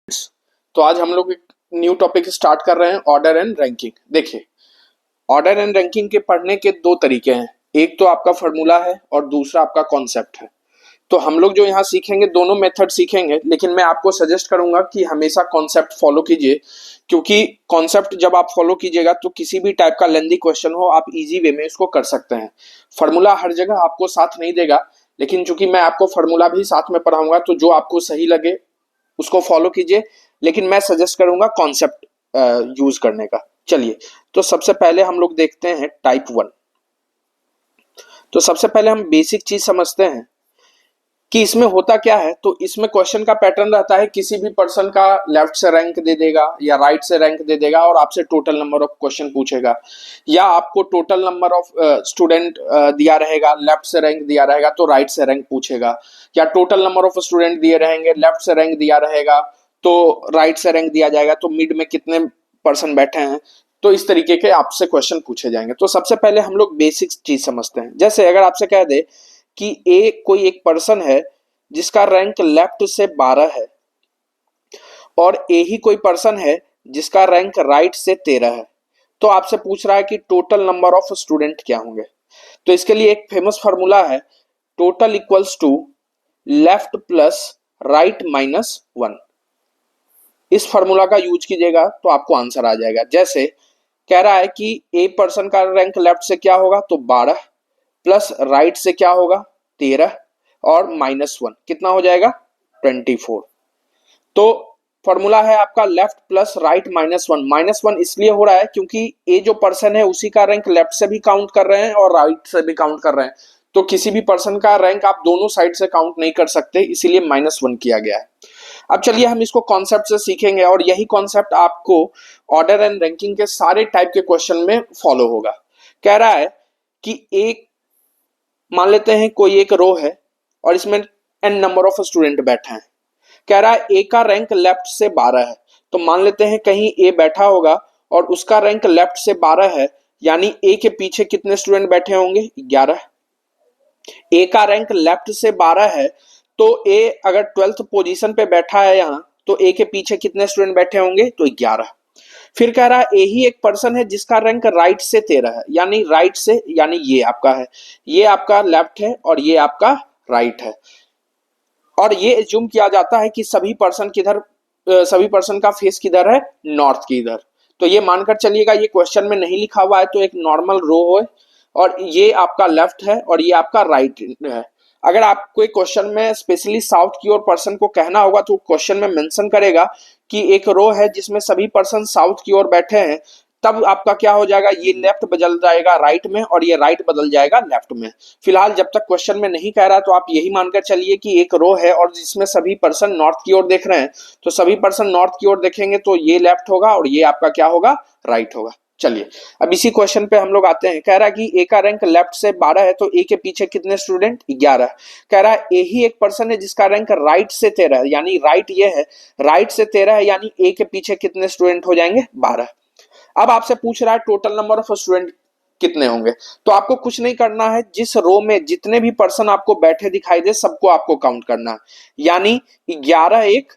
तो आज हम लोग एक न्यू टॉपिक स्टार्ट कर रहे हैं, ऑर्डर एंड रैंकिंग। देखिए, ऑर्डर एंड रैंकिंग के पढ़ने के दो तरीके हैं, एक तो आपका फॉर्मूला है और दूसरा आपका कॉन्सेप्ट है। तो हम लोग जो यहाँ सीखेंगे दोनों मेथड सीखेंगे, लेकिन मैं आपको सजेस्ट करूंगा कि हमेशा कॉन्सेप्ट फॉलो कीजिए, क्योंकि कॉन्सेप्ट जब आप फॉलो कीजिएगा तो किसी भी टाइप का लेंदी क्वेश्चन हो आप इजी वे में इसको कर सकते हैं। फॉर्मूला हर जगह आपको साथ नहीं देगा, लेकिन चूंकि मैं आपको फॉर्मूला भी साथ में पढ़ाऊंगा तो जो आपको सही लगे उसको फॉलो कीजिए, लेकिन मैं सजेस्ट करूंगा कॉन्सेप्ट यूज करने का। चलिए, तो सबसे पहले हम लोग देखते हैं टाइप 1। तो सबसे पहले हम बेसिक चीज समझते हैं कि इसमें होता क्या है। तो इसमें क्वेश्चन का पैटर्न रहता है, किसी भी पर्सन का लेफ्ट से रैंक दे देगा या राइट से रैंक दे देगा और आपसे टोटल नंबर ऑफ क्वेश्चन पूछेगा, या आपको टोटल नंबर ऑफ स्टूडेंट दिया रहेगा, लेफ्ट से रैंक दिया रहेगा तो राइट से रैंक पूछेगा, या टोटल नंबर ऑफ स्टूडेंट दिए रहेंगे, लेफ्ट से रैंक दिया रहेगा तो राइट से रैंक दिया जाएगा, तो मिड में कितने पर्सन बैठे हैं। तो इस तरीके के आपसे क्वेश्चन पूछे जाएंगे। तो सबसे पहले हम लोग बेसिक चीज समझते हैं। जैसे अगर आपसे कह दे कि कोई एक पर्सन है जिसका रैंक लेफ्ट से 12 है और ए ही कोई पर्सन है जिसका रैंक राइट से 13 है, तो आपसे पूछ रहा है कि टोटल नंबर ऑफ स्टूडेंट क्या होंगे। तो इसके लिए एक फेमस फॉर्मूला है, total equals to left plus right minus 1। इस फॉर्मूला का यूज कीजिएगा तो आपको आंसर आ जाएगा। जैसे कह रहा है कि ए पर्सन का रैंक लेफ्ट से क्या होगा, तो 12 प्लस राइट से क्या होगा 13 और माइनस 1 कितना हो जाएगा 24। तो फॉर्मूला है आपका left plus right minus 1। Minus 1 इसलिए हो रहा है क्योंकि ए जो पर्सन है उसी का रैंक लेफ्ट से भी काउंट कर रहे हैं और राइट से भी काउंट कर रहे हैं, तो किसी भी पर्सन का रैंक आप दोनों साइड से काउंट नहीं कर सकते, इसीलिए माइनस 1 किया गया है। अब चलिए हम इसको कॉन्सेप्ट से सीखेंगे और यही कॉन्सेप्ट आपको ऑर्डर एंड रैंकिंग के सारे टाइप के क्वेश्चन में फॉलो होगा। कह रहा है कि एक मान लेते हैं कोई एक रो है और इसमें n नंबर ऑफ स्टूडेंट बैठे हैं। कह रहा है ए का रैंक लेफ्ट से 12 है, तो मान लेते हैं कहीं ए बैठा होगा और उसका रैंक लेफ्ट से 12 है, यानी ए के पीछे कितने स्टूडेंट बैठे होंगे 11। ए का रैंक लेफ्ट से 12 है तो ए अगर 12th पोजीशन पे बैठा है यहाँ, तो ए के पीछे कितने स्टूडेंट बैठे होंगे, तो 11। फिर कह रहा है ए ही एक पर्सन है जिसका रैंक राइट से 13 है, यानी राइट से यानी ये आपका है, ये आपका लेफ्ट है और ये आपका राइट है। और ये एज्यूम किया जाता है कि सभी पर्सन का फेस किधर है, नॉर्थ की इधर। तो ये मानकर चलिएगा, ये क्वेश्चन में नहीं लिखा हुआ है तो एक नॉर्मल रो है और ये आपका लेफ्ट है और ये आपका राइट है। अगर आपको एक क्वेश्चन में स्पेशली साउथ की ओर पर्सन को कहना होगा तो क्वेश्चन में मेंशन करेगा कि एक रो है जिसमें सभी पर्सन साउथ की ओर बैठे हैं, तब आपका क्या हो जाएगा, ये लेफ्ट बदल जाएगा राइट में और ये राइट बदल जाएगा लेफ्ट में। फिलहाल जब तक क्वेश्चन में नहीं कह रहा तो आप यही मानकर चलिए कि एक रो है और जिसमें सभी पर्सन नॉर्थ की ओर देख रहे हैं, तो सभी पर्सन नॉर्थ की ओर देखेंगे तो ये लेफ्ट होगा और ये आपका क्या होगा, राइट होगा। चलिए अब इसी क्वेश्चन पे हम लोग आते हैं। कह रहा है कि ए का रैंक लेफ्ट से 12 है तो ए के पीछे कितने स्टूडेंट 11। कह रहा है ए ही एक पर्सन है जिसका रैंक राइट से 13 है, यानी राइट ये है, राइट से 13 है यानी ए के पीछे कितने स्टूडेंट हो जाएंगे 12। अब आपसे पूछ रहा है टोटल नंबर ऑफ स्टूडेंट कितने होंगे। तो आपको कुछ नहीं करना है, जिस रो में जितने भी पर्सन आपको बैठे दिखाई दे सबको आपको काउंट करना है, यानी 11 1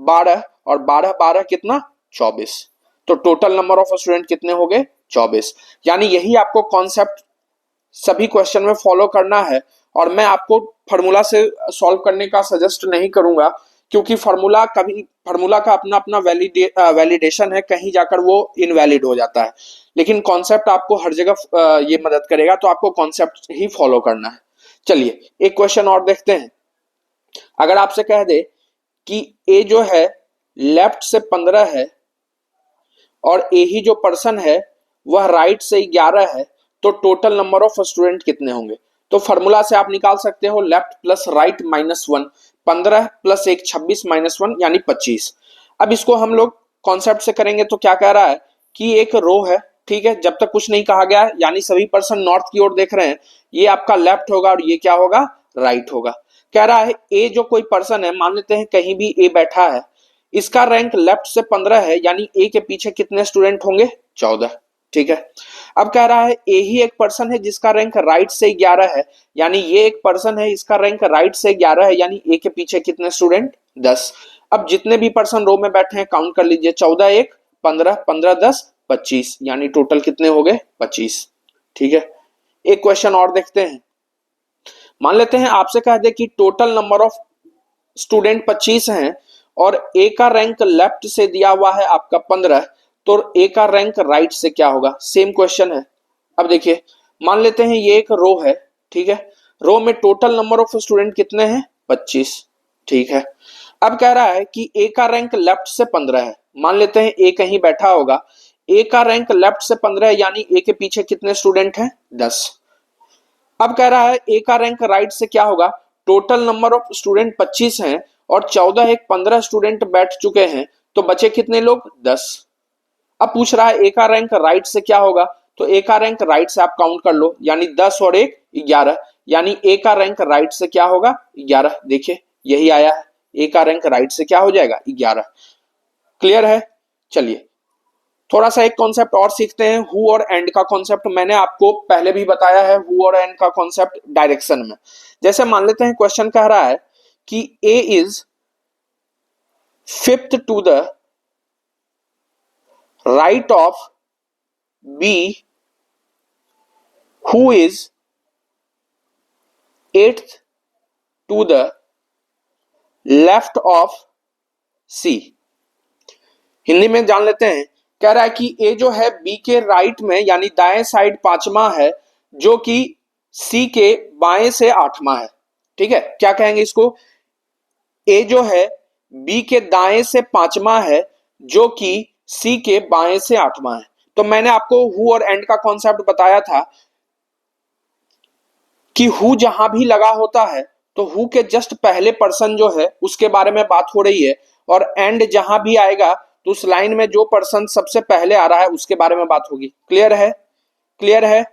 12 और 12 12 कितना 24। तो टोटल नंबर ऑफ स्टूडेंट कितने हो गए 24। यानी यही आपको कॉन्सेप्ट सभी क्वेश्चन में फॉलो करना है और मैं आपको फार्मूला से सॉल्व करने का सजेस्ट नहीं करूंगा, क्योंकि फार्मूला का अपना अपना वैलिडेशन है, कहीं जाकर वो इनवैलिड हो जाता है, लेकिन कॉन्सेप्ट आपको हर जगह ये मदद करेगा, तो आपको कॉन्सेप्ट ही फॉलो करना है। चलिए एक क्वेश्चन और देखते हैं। अगर आपसे कह दे कि ए जो है लेफ्ट से 15 है और ए ही जो पर्सन है वह राइट से 11 है, तो टोटल नंबर ऑफ स्टूडेंट कितने होंगे। तो फॉर्मूला से आप निकाल सकते हो left plus right minus 1, 15 plus 1 26 minus 1 यानी 25। अब इसको हम लोग कॉन्सेप्ट से करेंगे तो क्या कह रहा है कि एक रो है, ठीक है, जब तक कुछ नहीं कहा गया है, यानी सभी पर्सन नॉर्थ की ओर देख रहे हैं, ये आपका लेफ्ट होगा और ये क्या होगा, राइट होगा। कह रहा है ए जो कोई पर्सन है, मान लेते हैं कहीं भी ए बैठा है, इसका रैंक लेफ्ट से 15 है, यानी ए के पीछे कितने स्टूडेंट होंगे 14, ठीक है। अब कह रहा है ए ही एक पर्सन है जिसका रैंक राइट से 11 है, यानी ये एक पर्सन है इसका रैंक राइट से 11 है, यानी ए के पीछे कितने स्टूडेंट 10। अब जितने भी पर्सन रो में बैठे हैं काउंट कर लीजिए, 14 1 15, 15 10 25, यानी टोटल कितने हो गए 25। ठीक है, एक क्वेश्चन और देखते हैं। मान लेते हैं आपसे कह दे कि टोटल नंबर ऑफ स्टूडेंट 25 हैं और ए का रैंक लेफ्ट से दिया हुआ है आपका 15, तो ए का रैंक राइट से क्या होगा? सेम क्वेश्चन है। अब देखिए, मान लेते हैं ये एक रो है, ठीक है, रो में टोटल नंबर ऑफ स्टूडेंट कितने हैं 25। ठीक है, अब कह रहा है कि ए का रैंक लेफ्ट से 15 है, मान लेते हैं ए कहीं बैठा होगा, ए का रैंक लेफ्ट से 15 है, यानी ए के पीछे कितने स्टूडेंट हैं 10। अब कह रहा है ए का रैंक राइट से क्या होगा? टोटल नंबर ऑफ स्टूडेंट 25 हैं और 14 एक 15 स्टूडेंट बैठ चुके हैं, तो बचे कितने लोग 10। अब पूछ रहा है ए का रैंक राइट से क्या होगा, तो ए का रैंक राइट से आप काउंट कर लो, यानी 10 और 1 11, यानी ए का रैंक राइट से क्या होगा 11। देखिए यही आया है, ए का रैंक राइट से क्या हो जाएगा 11। क्लियर है? चलिए थोड़ा सा एक कॉन्सेप्ट और सीखते हैं, हु और एंड का कॉन्सेप्ट। मैंने आपको पहले भी बताया है हु और एंड का कॉन्सेप्ट डायरेक्शन में। जैसे मान लेते हैं क्वेश्चन कह रहा है कि A is fifth to the right of B who is eighth to the left of C. Hindi में जान लेते हैं, कह रहा है कि ए जो है बी के राइट में यानी दाएं साइड 5वां है, जो कि सी के बाएं से 8वां है। ठीक है, क्या कहेंगे इसको? ए जो है बी के दाएं से 5वां है, जो कि सी के बाएं से 8वां है। तो मैंने आपको हु और एंड का कॉन्सेप्ट बताया था कि हु जहां भी लगा होता है तो हु के जस्ट पहले पर्सन जो है उसके बारे में बात हो रही है, और एंड जहां भी आएगा तो उस लाइन में जो पर्सन सबसे पहले आ रहा है उसके बारे में बात होगी। क्लियर है? क्लियर है?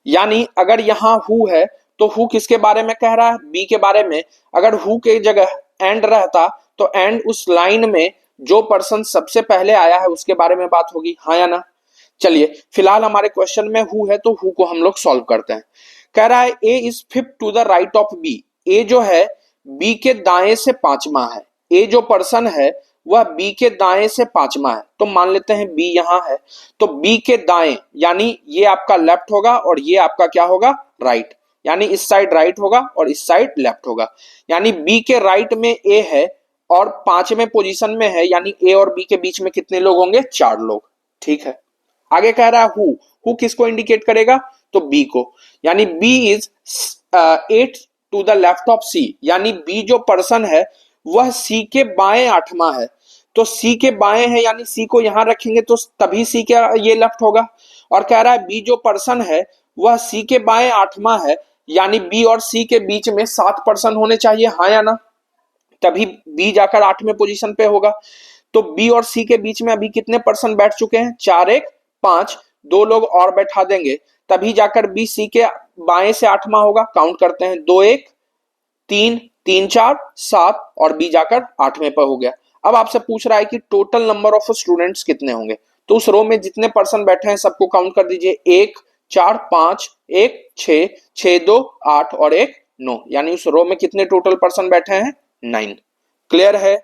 यानी अगर यहां हु है तो हु किसके बारे में कह रहा है? बी के बारे में। अगर हु के जगह एंड रहता तो एंड उस लाइन में जो पर्सन सबसे पहले आया है उसके बारे में बात होगी। हाँ या ना? चलिए फिलहाल हमारे क्वेश्चन में हु है तो हु को हम लोग सॉल्व करते हैं। कह रहा है A is fifth to the right of B. A जो है बी के दाएं से 5वां है। ए जो पर्सन है वह बी के दाएं से 5वां है, तो मान लेते हैं बी यहां है, तो बी के दाएं यानी ये आपका लेफ्ट होगा और ये आपका क्या होगा राइट, यानी इस साइड राइट होगा और इस साइड लेफ्ट होगा। यानी बी के राइट में ए है और 5वें पोजीशन में है, यानी ए और बी के बीच में कितने लोग होंगे? 4 लोग। ठीक है, आगे कह रहा है हु किसको इंडिकेट करेगा? तो बी को, यानी B is 8 to the left of C, यानी बी जो पर्सन है वह सी के बाएं 8वां है, तो सी के बाएं है यानी सी को यहां रखेंगे तो तभी सी के ये लेफ्ट होगा। और कह रहा है बी जो पर्सन है वह सी के बाएं 8वां है, यानी बी और सी के बीच में 7 पर्सन होने चाहिए। हाँ या ना? तभी बी जाकर 8वें पोजीशन पे होगा। तो बी और सी के बीच में अभी कितने पर्सन बैठ चुके हैं? 4 1 5, 2 लोग और बैठा देंगे तभी जाकर बी सी के बाएं से 8वां होगा। काउंट करते हैं, 2 1 3 3 4 7 और बी जाकर 8वें पर हो गया। अब आपसे पूछ रहा है कि टोटल नंबर ऑफ स्टूडेंट्स कितने होंगे, तो उस रो में जितने पर्सन बैठे हैं सबको काउंट कर दीजिए। 1 4 5 1 6 6 2 8 और 1 9, यानी उस रो में कितने टोटल पर्सन बैठे हैं? 9। क्लियर है?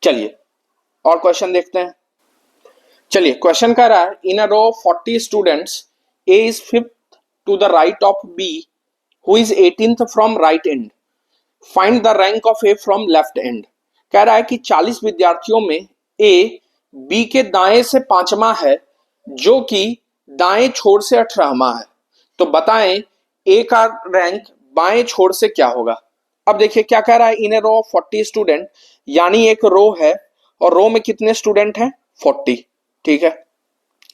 चलिए और क्वेश्चन देखते हैं। चलिए क्वेश्चन कह रहा है in a row 40 students A is fifth to the right of B who is 18th from right end, find the rank of A from left end. कह रहा है कि 40 विद्यार्थियों में ए बी के दाएं से 5वां है, जो कि दाएं छोर से 18वां है, तो बताएं ए का रैंक बाएं छोर से क्या होगा। अब देखिए क्या कह रहा है, इन ए रो ऑफ 40 स्टूडेंट, यानी एक रो है और रो में कितने स्टूडेंट हैं? 40। ठीक है,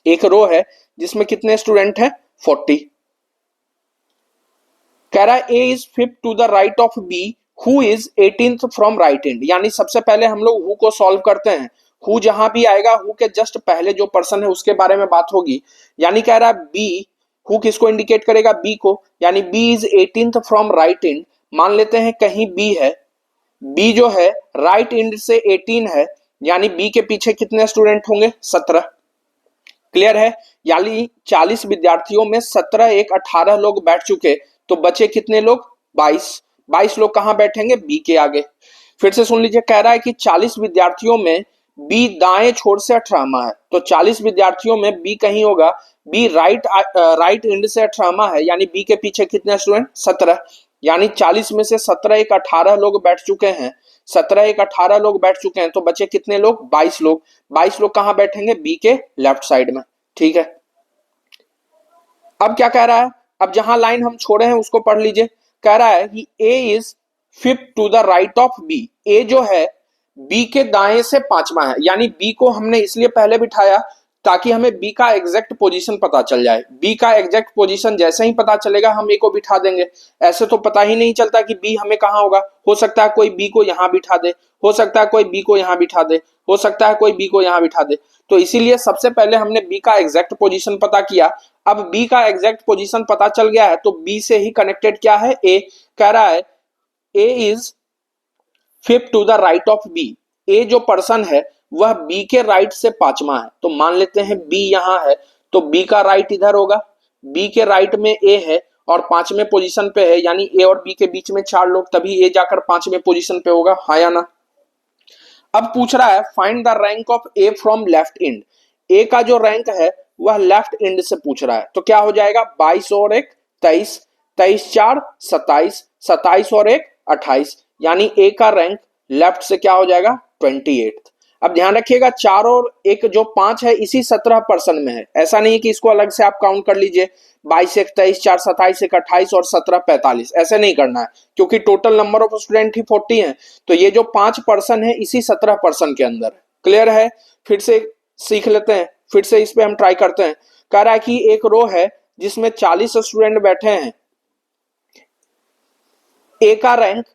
एक रो है जिसमें कितने स्टूडेंट हैं? 40। कह रहा है A is fifth to the right of B who is 18th from right end, यानी सबसे पहले हम लोग हु को सॉल्व करते हैं। हु जहां भी आएगा हु के जस्ट पहले जो पर्सन है उसके बारे में बात होगी, यानी कह रहा है बी, हु किसको इंडिकेट करेगा? बी को, यानी B is 18th from right end. मान लेते हैं कहीं बी है, बी जो है राइट एंड से 18 है, यानी बी के पीछे कितने स्टूडेंट होंगे? 17। क्लियर है? यानी 40 विद्यार्थियों में 17 1 18 लोग बैठ चुके, तो बचे कितने लोग? 22। 22 लोग कहां बैठेंगे? बी के आगे। फिर से सुन लीजिए, कह रहा है कि 40 विद्यार्थियों में बी दाएं छोर से 18वां है। तो 40 विद्यार्थियों में बी कहीं होगा, बी राइट एंड से 18वां है, यानी बी के पीछे कितने स्टूडेंट, 17। यानी 40 में से 17 एक 18 लोग बैठ चुके हैं, 17 एक 18 लोग बैठ चुके हैं, तो बचे कितने लोग, 22 लोग। 22 लोग कहां बैठेंगे, बी के लेफ्ट साइड में। ठीक है, अब क्या कह रहा है, अब जहां लाइन हम छोड़े हैं उसको पढ़ लीजिए। कह रहा है कि A is fifth to the right of B. A जो है बी के दाएं से पांचवा है, यानी बी को हमने इसलिए पहले बिठाया ताकि हमें बी का एग्जैक्ट पोजीशन पता चल जाए। बी का एग्जैक्ट पोजीशन जैसे ही पता चलेगा हम ए को बिठा देंगे। ऐसे तो पता ही नहीं चलता कि बी हमें कहां होगा। हो सकता है कोई बी को यहां बिठा दे, हो सकता है कोई बी को यहां बिठा दे, हो सकता है कोई बी को यहां बिठा दे। तो इसीलिए सबसे पहले हमने बी का एग्जैक्ट पोजीशन पता किया। अब बी का एग्जैक्ट पोजीशन पता चल गया है तो बी से ही कनेक्टेड क्या है, ए। कह रहा है A is fifth to the right of B. A जो पर्सन है वह बी के राइट से पांचवा है। तो मान लेते हैं बी यहां है, तो बी का राइट इधर होगा, बी के राइट में ए है और पांचवें पोजीशन पे है, यानी ए और बी के बीच में 4 लोग, तभी ए जाकर पांचवें पोजीशन पे होगा, हाँ या ना। अब पूछ रहा है find the rank of A from left end. A का जो रैंक है वह लेफ्ट एंड से पूछ रहा है, तो क्या हो जाएगा, 22 और 1 23, 23 4 27, 27 और 1 28, यानी ए का रैंक लेफ्ट से क्या हो जाएगा, 28। अब ध्यान रखिएगा 4 और 1 जो 5 है इसी 17% में है, ऐसा नहीं है कि इसको अलग से आप काउंट कर लीजिए 22 1 23 4 27 1 28 और 17 45, ऐसे नहीं करना है क्योंकि टोटल नंबर ऑफ स्टूडेंट ही 40 है। तो ये जो 5% है इसी 17% के अंदर है। क्लियर है, फिर से सीख लेते हैं, फिर से इस पे हम ट्राई करते हैं। कह रहा है कि एक रो है जिसमें 40 स्टूडेंट बैठे हैं, ए का rank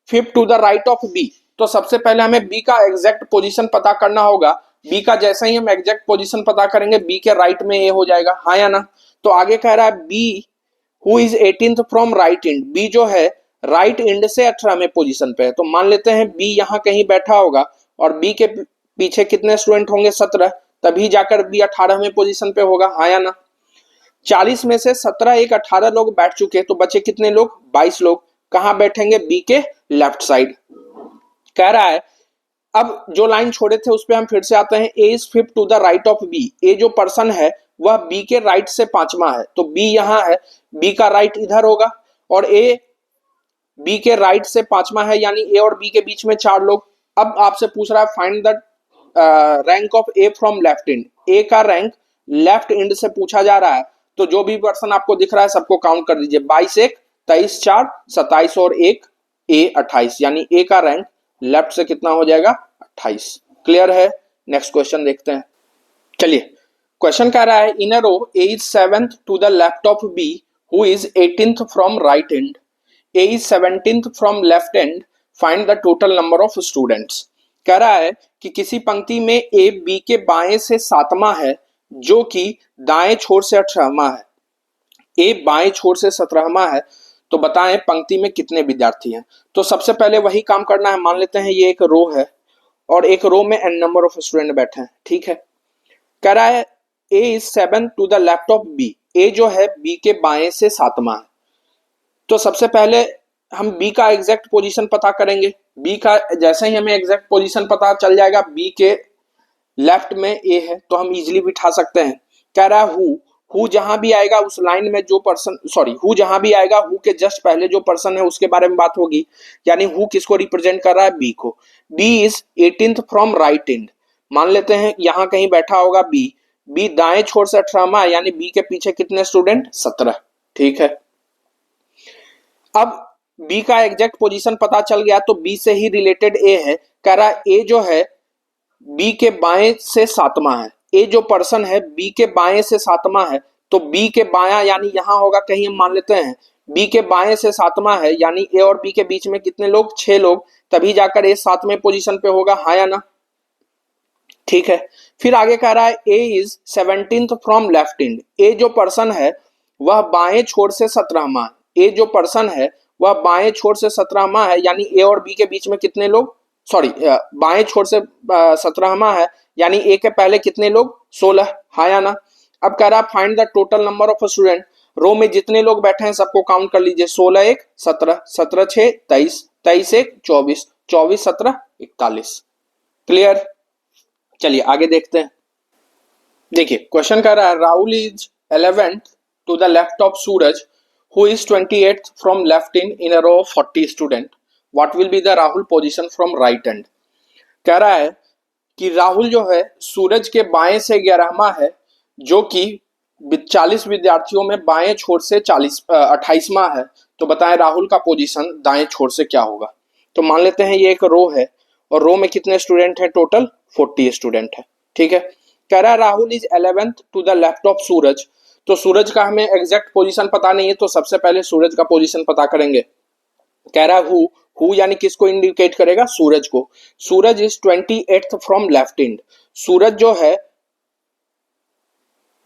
fifth to the right of B. तो सबसे पहले हमें बी का एग्जैक्ट पोजीशन पता करना होगा। बी का जैसे ही हम एग्जैक्ट पोजीशन पता करेंगे बी के राइट में ए हो जाएगा, हाँ या ना। तो आगे कह रहा है B who is 18th from right end. B जो है राइट एंड से 18वें पोजीशन पे है, तो मान लेते हैं बी यहां कहीं बैठा होगा और बी के पीछे कितने स्टूडेंट होंगे, 17, तभी जाकर बी 18वें पोजीशन पे होगा, हाँ या ना। 40 में से 17 एक 18 लोग बैठ चुके, तो बचे कितने लोग, 22 लोग। कहां बैठेंगे, बी के लेफ्ट साइड। कह रहा है अब जो लाइन छोड़े थे उस पे हम फिर से आते हैं। A is fifth to the right of B. A जो पर्सन है वह बी के राइट से पांचवा है, तो बी यहां है, बी का राइट इधर होगा और ए बी के राइट से पांचवा है, यानी ए और बी के बीच में 4 लोग। अब आपसे पूछ रहा है find the rank of A from left end. A का रैंक लेफ्ट एंड से पूछा जा रहा है, तो जो भी पर्सन आपको दिख रहा है सबको काउंट कर दीजिए, 22 1 23 4 27 और 1 ए 28, यानी ए का रैंक लेफ्ट से कितना हो जाएगा, 28। क्लियर है, नेक्स्ट क्वेश्चन देखते हैं। चलिए क्वेश्चन कह रहा है in a row A is 7th to the left of B who is 18th from right end, A is 17th from left end, find the total number of students. कह रहा है कि किसी पंक्ति में ए बी के बाएं से 7वां है जो कि दाएं छोर से 18वां है, ए बाएं छोर से 17वां है, तो बताएं पंक्ति में कितने विद्यार्थी हैं। तो सबसे पहले वही काम करना है, मान लेते हैं ये एक रो है और एक रो में n नंबर ऑफ स्टूडेंट बैठे हैं, ठीक है। कह रहा है A is 7th to the left of B. A जो है बी के बाएं से 7वां है, तो सबसे पहले हम बी का एग्जैक्ट पोजीशन पता करेंगे। बी का जैसे ही हमें एग्जैक्ट पोजीशन पता चल जाएगा, बी के लेफ्ट में ए है तो हम इजीली बिठा सकते हैं। कह रहा है हु जहां भी आएगा उस लाइन में जो पर्सन, सॉरी हु जहां भी आएगा हु के जस्ट पहले जो पर्सन है उसके बारे में बात होगी, यानी हु किसको रिप्रेजेंट कर रहा है, बी को। B is 18th from right end, मान लेते हैं यहां कहीं बैठा होगा बी, बी दाएं छोर से 18वां, यानी बी के पीछे कितने स्टूडेंट, 17, ठीक है। अब बी का एग्जैक्ट पोजीशन पता चल गया तो बी से ही रिलेटेड ए है। कह रहा है ए जो है बी के बाएं से 7वां है, ए जो पर्सन है बी के बाएं से 7वां है, तो बी के बायां यानी यहां होगा कहीं, हम मान लेते हैं बी के बाएं से 7वां है, यानी ए और बी के बीच में कितने लोग, 6 लोग, तभी जाकर ए 7वें पोजीशन पे होगा, हाँ या ना, ठीक है। फिर आगे कह रहा है A is 17th from left end. A जो पर्सन है वह बाएं छोर से 17वां, ए जो पर्सन है वह बाएं छोर से 17वां है, यानी ए और बी के बीच में कितने लोग, सॉरी बाएं छोर से 17वां है, यानी ए के पहले कितने लोग, 16, हाँ या ना। अब कह रहा find the total number of student. Row में जितने लोग बैठे हैं सबको काउंट कर लीजिए, 16 1 17, 17 6 23, 23 1 24, 24 17 41। क्लियर? चलिए आगे देखते हैं। देखिए क्वेश्चन कह रहा है Rahul is 11th to the left of Suraj who is 28th from left in a row of 40 student, what will be the Rahul position from right end. कह रहा है कि राहुल जो है सूरज के बाएं से 11वां है, जो कि 40 विद्यार्थियों में बाएं छोर से 28वां है। तो बताएं राहुल का पोजीशन दाएं छोर से क्या होगा। तो मान लेते हैं ये एक रो है और रो में कितने स्टूडेंट हैं, टोटल 40 स्टूडेंट है। ठीक है, कह रहा है Rahul is 11th to the left of Suraj. तो सूरज का हमें एग्जैक्ट पोजीशन पता नहीं है, तो सबसे पहले सूरज का पोजीशन पता करेंगे। कह रहा है हु यानी किसको इंडिकेट करेगा, सूरज को। Suraj is 28th from left end. Suraj जो है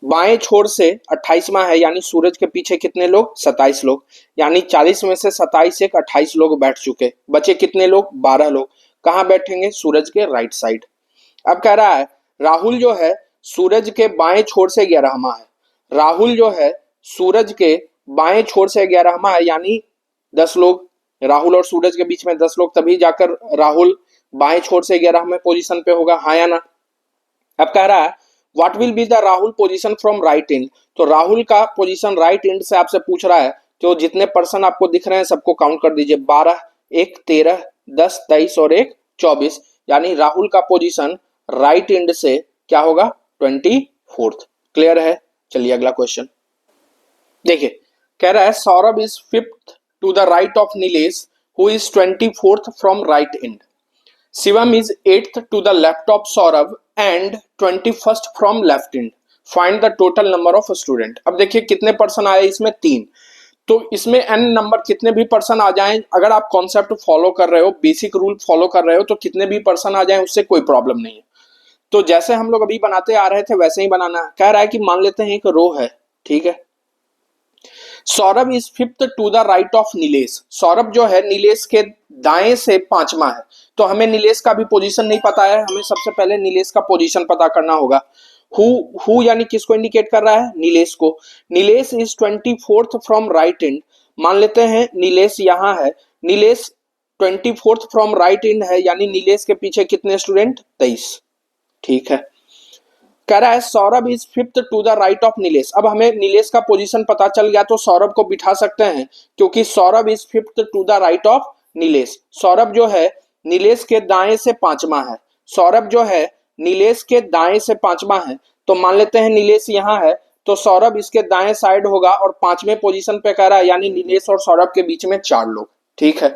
बाएं छोर से 28वां है, यानी सूरज के पीछे कितने लोग, 27 लोग। यानी 40 में से 27 एक 28 लोग बैठ चुके, बचे कितने लोग, 12 लोग। कहां बैठेंगे, सूरज के राइट साइड। अब कह रहा है राहुल जो है सूरज के बाएं छोर से 11वां है। राहुल जो है सूरज के बाएं छोर से 11वां है, यानी 10 लोग। राहुल और सूरज के बीच में 10 लोग, तभी जाकर राहुल बाएं छोर से 11वें पोजीशन पे होगा, हाँ या ना। अब कह रहा है what will be the Rahul position from right and. तो राहुल का पोजीशन राइट एंड से आपसे पूछ रहा है, तो जितने पर्सन आपको दिख रहे हैं सबको काउंट कर दीजिए। 12 एक 13 10 23 और एक 24, यानी राहुल का पोजीशन राइट एंड से क्या होगा, 24th। क्लियर है? चलिए अगला क्वेश्चन देखिए। कह रहा है Saurabh is 5th to the right of Nilesh who is 24th from right end. Shivam is 8th to the left of Saurabh and 21st from left end. Find the total number of student. अब देखिए कितने पर्सन आए इसमें, 3। तो इसमें n नंबर कितने भी person आ जाएं, अगर आप कॉन्सेप्ट फॉलो कर रहे हो, बेसिक रूल फॉलो कर रहे हो, तो कितने भी पर्सन आ जाएं उससे कोई प्रॉब्लम नहीं है। तो जैसे हम लोग अभी बनाते आ रहे थे वैसे ही बनाना है। कह रहा है कि मान लेते हैं एक रो है, ठीक है। Saurabh is 5th to the right of Nilesh. Saurabh जो है नीलेश के दाएं से 5वां है। तो हमें नीलेश का भी पोजीशन नहीं पता है, हमें सबसे पहले नीलेश का पोजीशन पता करना होगा। हु यानी किसको इंडिकेट कर रहा है, नीलेश को। Nilesh is 24th from right end. मान लेते हैं नीलेश यहां है। Nilesh 24th from right and है, यानी नीलेश के पीछे कितने स्टूडेंट, 23। ठीक है, कह रहा है Saurabh is 5th to the right of Nilesh. अब हमें नीलेश का पोजीशन पता चल गया, तो सौरभ को बिठा सकते हैं, क्योंकि Saurabh is 5th to the right of Nilesh. Saurabh जो है नीलेश के दाएं से 5वां है। सौरभ जो है नीलेश के दाएं से 5वां है। तो मान लेते हैं नीलेश यहाँ है, तो सौरभ इसके दाएं साइड होगा और 5वें पोजीशन पे कह रहा है, यानी नीलेश और सौरभ के बीच में 4 लोग। ठीक है,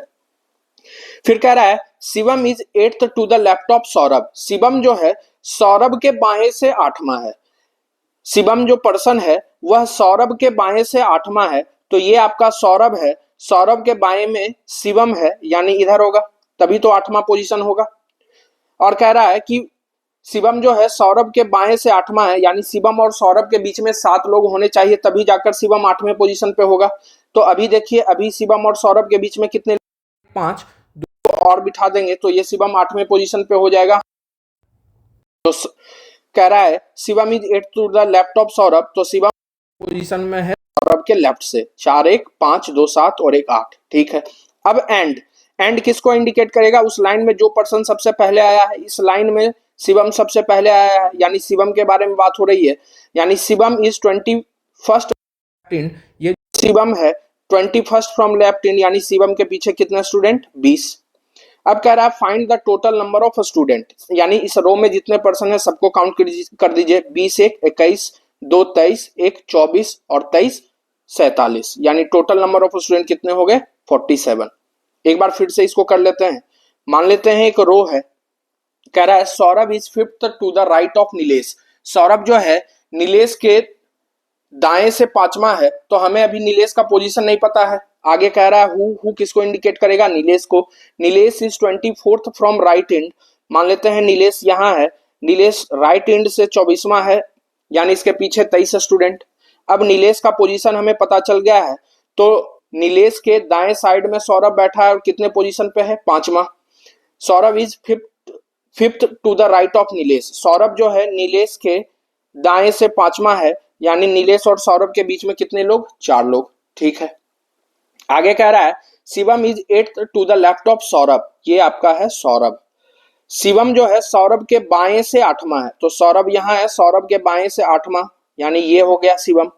फिर कह रहा है Shivam is 8th to the left of Saurabh. Shivam जो है सौरभ के बाएं से 8वां है। शिवम जो पर्सन है वह सौरभ के बाएं से 8वां है। तो ये आपका सौरभ है, सौरभ के बाएं में शिवम है, यानी इधर होगा, तभी तो 8वां पोजीशन होगा। और कह रहा है कि शिवम जो है सौरभ के बाएं से 8वां है, यानी शिवम और सौरभ के बीच में 7 लोग होने चाहिए, तभी जाकर शिवम 8वें पोजीशन पे होगा। तो अभी देखिए, अभी शिवम और सौरभ के बीच में कितने, 5, 2 और बिठा देंगे तो ये शिवम 8वें पोजीशन पे हो जाएगा। तो कह रहा है Shivam is 8th to the left of Saurabh. तो शिवम पोजीशन में है सौरभ के लेफ्ट से। 4 1 5 2 7 और 1 8। ठीक है, अब एंड किसको इंडिकेट करेगा, उस लाइन में जो पर्सन सबसे पहले आया है। इस लाइन में शिवम सबसे पहले आया है, यानी शिवम के बारे में बात हो रही है। यानी शिवम इज 21st इन, ये शिवम है 21st फ्रॉम लेफ्ट इन, यानी शिवम के पीछे कितना स्टूडेंट, 20। अब कह रहा है find the total number of student, यानी इस रो में जितने पर्सन है सबको काउंट कर दीजिए। 20 1 21 2 23 1 24 और 23 47, यानी टोटल नंबर ऑफ स्टूडेंट कितने हो गए, 47। एक बार फिर से इसको कर लेते हैं। मान लेते हैं एक रो है। कह रहा है Saurabh is 5th to the right of Nilesh. Saurabh जो है नीलेश के दाएं से 5वां है। तो हमें अभी नीलेश का पोजीशन नहीं पता है। आगे कह रहा है हु किसको इंडिकेट करेगा, नीलेश को। Nilesh is 24th from right end. मान लेते हैं नीलेश यहाँ है। नीलेश राइट एंड से 24वां है, यानी इसके पीछे 23 स्टूडेंट। अब नीलेश का पोजीशन हमें पता चल गया है, तो नीलेश के दाएं साइड में सौरभ बैठा है और कितने पोजीशन पे है, 5वां। Saurabh is 5th to the right of Nilesh. Saurabh जो है नीलेश के दाएं से 5वां है, यानी नीलेश और सौरभ के बीच में कितने लोग, 4 लोग। ठीक है, आगे कह रहा है Shivam is 8th to the left of Saurabh. ये आपका है सौरभ। शिवम जो है सौरभ के बाएं से 8वां है, तो सौरभ यहां है, सौरभ के बाएं से 8वां, यानी ये हो गया शिवम।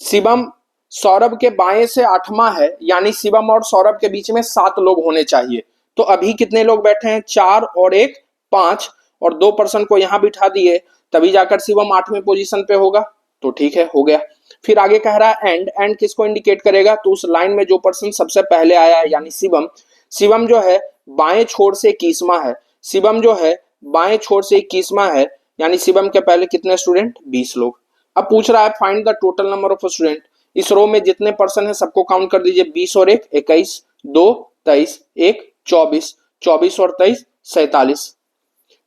शिवम सौरभ के बाएं से 8वां है, यानी शिवम और सौरभ के बीच में 7 लोग होने चाहिए। तो अभी कितने लोग बैठे हैं, 4 और 1 5, और 2 पर्सन को यहां बिठा दिए, तभी जाकर शिवम 8वें पोजीशन पे होगा। तो ठीक है, हो गया। फिर आगे कह रहा है एंड, एंड किसको इंडिकेट करेगा, तो उस लाइन में जो पर्सन सबसे पहले आया है यानी शिवम, शिवम जो है बाएं छोर से 21वां है, शिवम जो है बाएं छोर से 21वां है, यानी शिवम के पहले कितने स्टूडेंट, 20 लोग। अब पूछ रहा है find the total number of student, इस रो में जितने पर्सन है सबको काउंट कर दीजिए, 20 और 1 21, 2 23, 1 24, 24 और 23 47।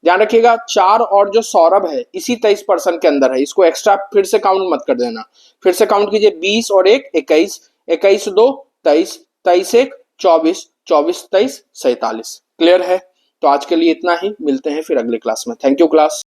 ध्यान रखिएगा 4 और जो सौरभ है इसी 23 पर्सन के अंदर है, इसको एक्स्ट्रा फिर से काउंट मत कर देना। फिर से काउंट कीजिए, 20 और 1 21, 21 2 23, 23 1 24, 24 23 47। क्लियर है? तो आज के लिए इतना ही, मिलते हैं फिर अगले क्लास में। Thank you class.